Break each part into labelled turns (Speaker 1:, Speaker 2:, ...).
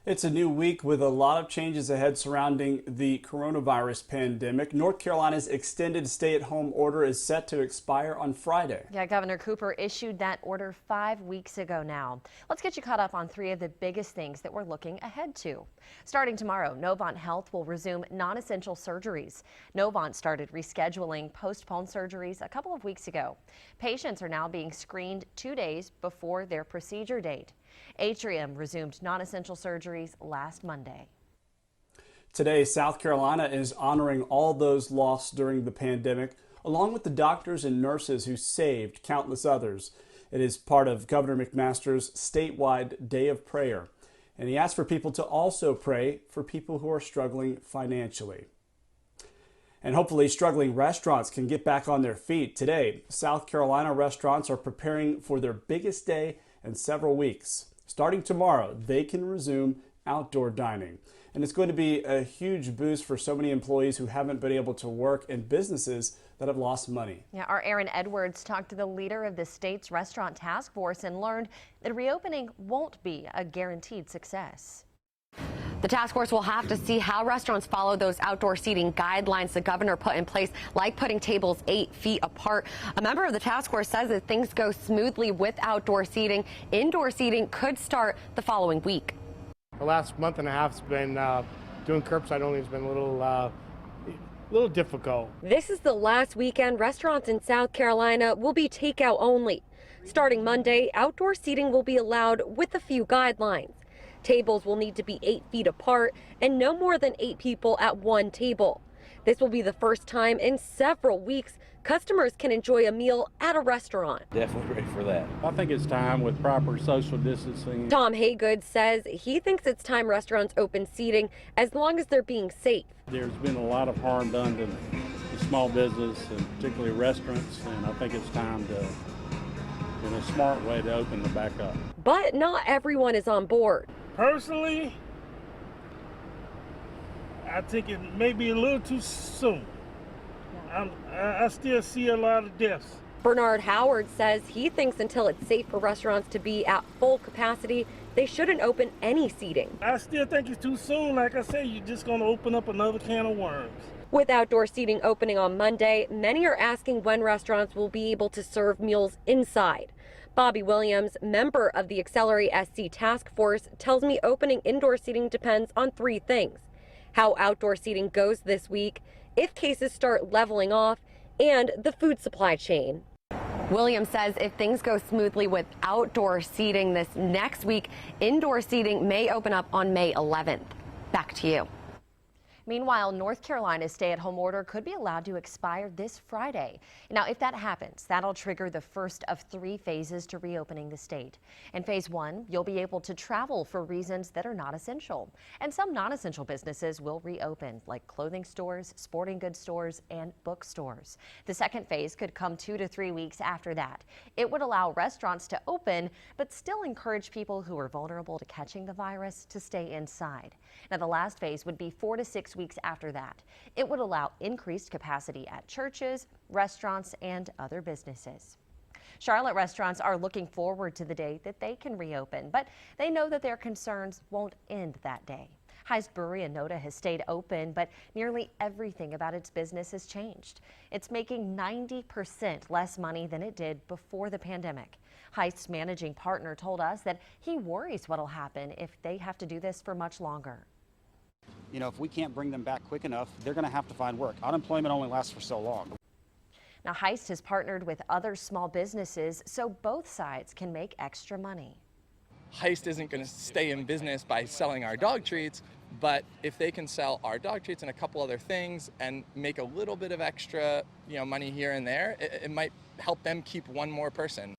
Speaker 1: It's a new week with a lot of changes ahead surrounding the coronavirus pandemic. North Carolina's extended stay-at-home order is set to expire on Friday.
Speaker 2: Yeah, Governor Cooper issued that order 5 weeks ago now. Let's get you caught up on 3 of the biggest things that we're looking ahead to. Starting tomorrow, Novant Health will resume non-essential surgeries. Novant started rescheduling postponed surgeries a couple of weeks ago. Patients are now being screened 2 days before their procedure date. Atrium resumed non-essential surgeries last Monday.
Speaker 1: Today, South Carolina is honoring all those lost during the pandemic, along with the doctors and nurses who saved countless others. It is part of Governor McMaster's statewide Day of Prayer, and he asked for people to also pray for people who are struggling financially. And hopefully struggling restaurants can get back on their feet. Today, South Carolina restaurants are preparing for their biggest day in several weeks. Starting tomorrow, they can resume outdoor dining. And it's going to be a huge boost for so many employees who haven't been able to work and businesses that have lost money.
Speaker 2: Yeah, our Aaron Edwards talked to the leader of the state's restaurant task force and learned that reopening won't be a guaranteed success.
Speaker 3: The task force will have to see how restaurants follow those outdoor seating guidelines the governor put in place, like putting tables 8 feet apart. A member of the task force says if things go smoothly with outdoor seating, indoor seating could start the following week.
Speaker 4: The last month and a half has been doing curbside only has been a little difficult.
Speaker 3: This is the last weekend restaurants in South Carolina will be takeout only. Starting Monday, outdoor seating will be allowed with a few guidelines. Tables will need to be 8 feet apart and no more than 8 people at one table. This will be the first time in several weeks customers can enjoy a meal at a restaurant.
Speaker 5: Definitely ready for that.
Speaker 6: I think it's time with proper social distancing.
Speaker 3: Tom Haygood says he thinks it's time restaurants open seating as long as they're being safe.
Speaker 6: There's been a lot of harm done to the small business and particularly restaurants, and I think it's time to, in a smart way, to open them back up.
Speaker 3: But not everyone is on board.
Speaker 7: Personally, I think it may be a little too soon. I still see a lot of deaths.
Speaker 3: Bernard Howard says he thinks until it's safe for restaurants to be at full capacity, they shouldn't open any seating.
Speaker 7: I still think it's too soon. Like I say, you're just going to open up another can of worms.
Speaker 3: With outdoor seating opening on Monday, many are asking when restaurants will be able to serve meals inside. Bobby Williams, member of the Accelerate SC task force, tells me opening indoor seating depends on 3 things: how outdoor seating goes this week, if cases start leveling off, and the food supply chain. Williams says if things go smoothly with outdoor seating this next week, indoor seating may open up on May 11th. Back to you.
Speaker 2: Meanwhile, North Carolina's stay-at-home order could be allowed to expire this Friday. Now, if that happens, that'll trigger the first of 3 phases to reopening the state. In phase 1, you'll be able to travel for reasons that are not essential. And some non-essential businesses will reopen, like clothing stores, sporting goods stores, and bookstores. The second phase could come 2 to 3 weeks after that. It would allow restaurants to open, but still encourage people who are vulnerable to catching the virus to stay inside. Now, the last phase would be 4 to 6 weeks after that. It would allow increased capacity at churches, restaurants, and other businesses. Charlotte restaurants are looking forward to the day that they can reopen, but they know that their concerns won't end that day. Heist Brewery in Noda has stayed open, but nearly everything about its business has changed. It's making 90% less money than it did before the pandemic. Heist's managing partner told us that he worries what'll happen if they have to do this for much longer.
Speaker 8: You know, if we can't bring them back quick enough, they're going to have to find work. Unemployment only lasts for so long.
Speaker 2: Now, Heist has partnered with other small businesses so both sides can make extra money.
Speaker 9: Heist isn't going to stay in business by selling our dog treats, but if they can sell our dog treats and a couple other things and make a little bit of extra, money here and there, it might help them keep one more person.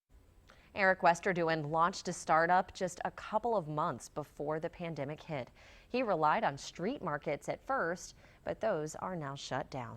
Speaker 2: Eric Westerdoen launched a startup just a couple of months before the pandemic hit. He relied on street markets at first, but those are now shut down.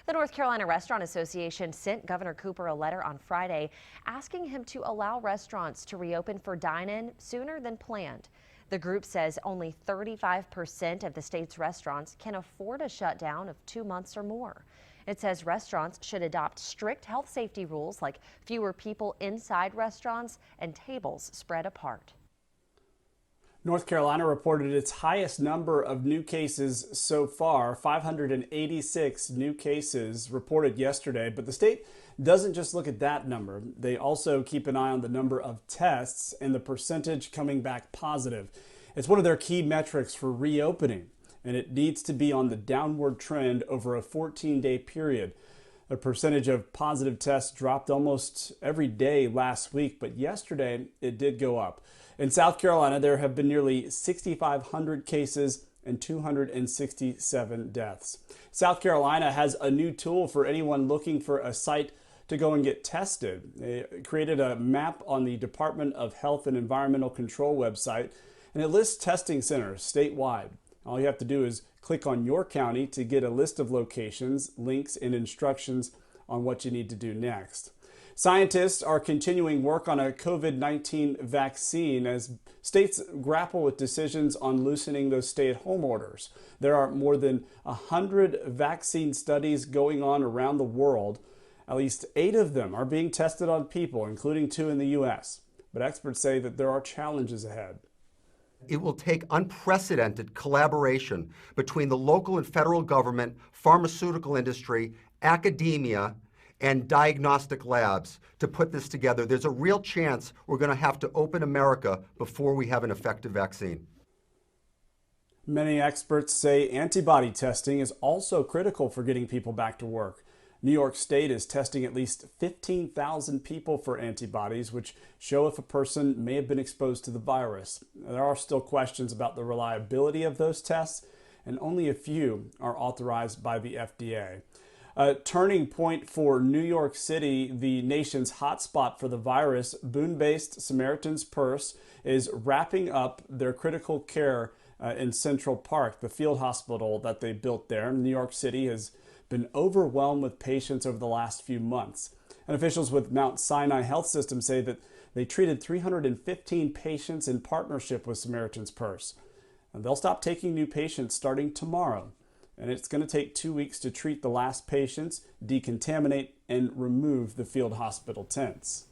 Speaker 2: The North Carolina Restaurant Association sent Governor Cooper a letter on Friday asking him to allow restaurants to reopen for dine-in sooner than planned. The group says only 35% of the state's restaurants can afford a shutdown of 2 months or more. It says restaurants should adopt strict health safety rules like fewer people inside restaurants and tables spread apart.
Speaker 1: North Carolina reported its highest number of new cases so far, 586 new cases reported yesterday. But the state doesn't just look at that number. They also keep an eye on the number of tests and the percentage coming back positive. It's one of their key metrics for reopening, and it needs to be on the downward trend over a 14-day period. The percentage of positive tests dropped almost every day last week, but yesterday it did go up. In South Carolina, there have been nearly 6,500 cases and 267 deaths. South Carolina has a new tool for anyone looking for a site to go and get tested. They created a map on the Department of Health and Environmental Control website, and it lists testing centers statewide. All you have to do is click on your county to get a list of locations, links, and instructions on what you need to do next. Scientists are continuing work on a COVID-19 vaccine as states grapple with decisions on loosening those stay-at-home orders. There are more than 100 vaccine studies going on around the world. At least 8 of them are being tested on people, including 2 in the U.S. But experts say that there are challenges ahead.
Speaker 5: It will take unprecedented collaboration between the local and federal government, pharmaceutical industry, academia, and diagnostic labs to put this together. There's a real chance we're going to have to open America before we have an effective vaccine.
Speaker 1: Many experts say antibody testing is also critical for getting people back to work. New York State is testing at least 15,000 people for antibodies, which show if a person may have been exposed to the virus. There are still questions about the reliability of those tests, and only a few are authorized by the FDA. A turning point for New York City, the nation's hotspot for the virus, Boone-based Samaritan's Purse is wrapping up their critical care in Central Park, the field hospital that they built there. New York City has been overwhelmed with patients over the last few months. And officials with Mount Sinai Health System say that they treated 315 patients in partnership with Samaritan's Purse. And they'll stop taking new patients starting tomorrow. And it's going to take 2 weeks to treat the last patients, decontaminate, and remove the field hospital tents.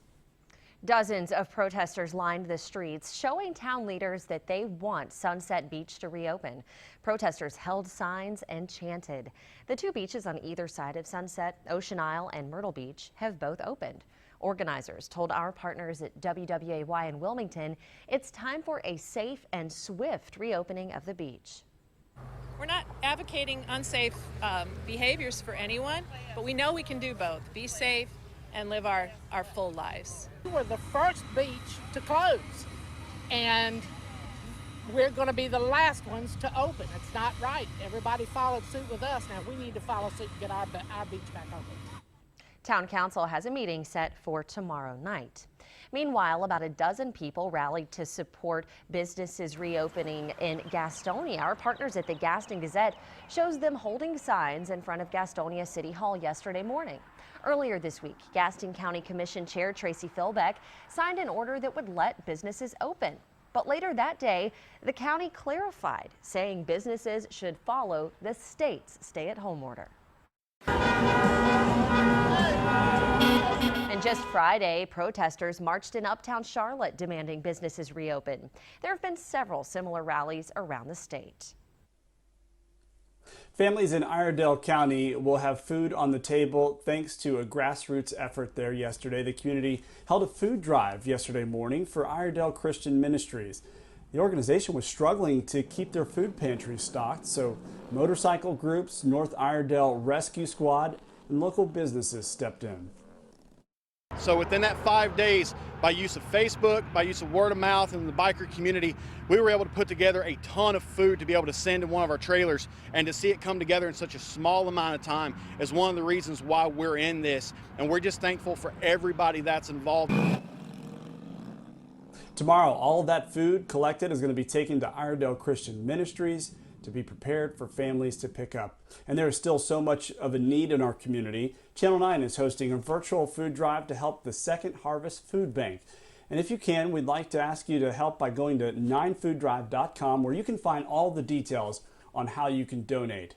Speaker 2: Dozens of protesters lined the streets, showing town leaders that they want Sunset Beach to reopen. Protesters held signs and chanted. The 2 beaches on either side of Sunset, Ocean Isle and Myrtle Beach, have both opened. Organizers told our partners at WWAY in Wilmington it's time for a safe and swift reopening of the beach.
Speaker 10: We're not advocating unsafe behaviors for anyone, but we know we can do both. Be safe and live our full lives.
Speaker 11: We were the first beach to close, and we're going to be the last ones to open. It's not right. Everybody followed suit with us. Now we need to follow suit and get our beach back open.
Speaker 2: Town Council has a meeting set for tomorrow night. Meanwhile, about a dozen people rallied to support businesses reopening in Gastonia. Our partners at the Gaston Gazette shows them holding signs in front of Gastonia City Hall yesterday morning. Earlier this week, Gaston County Commission Chair Tracy Philbeck signed an order that would let businesses open. But later that day, the county clarified, saying businesses should follow the state's stay-at-home order. And just Friday, protesters marched in uptown Charlotte demanding businesses reopen. There have been several similar rallies around the state.
Speaker 1: Families in Iredell County will have food on the table thanks to a grassroots effort there yesterday. The community held a food drive yesterday morning for Iredell Christian Ministries. The organization was struggling to keep their food pantry stocked, so motorcycle groups, North Iredell Rescue Squad, and local businesses stepped in.
Speaker 12: So within that 5 days, by use of Facebook, by use of word of mouth and the biker community, we were able to put together a ton of food to be able to send to one of our trailers, and to see it come together in such a small amount of time is one of the reasons why we're in this, and we're just thankful for everybody that's involved.
Speaker 1: Tomorrow, all of that food collected is going to be taken to Iredell Christian Ministries to be prepared for families to pick up. And there is still so much of a need in our community. Channel 9 is hosting a virtual food drive to help the Second Harvest Food Bank. And if you can, we'd like to ask you to help by going to 9fooddrive.com, where you can find all the details on how you can donate.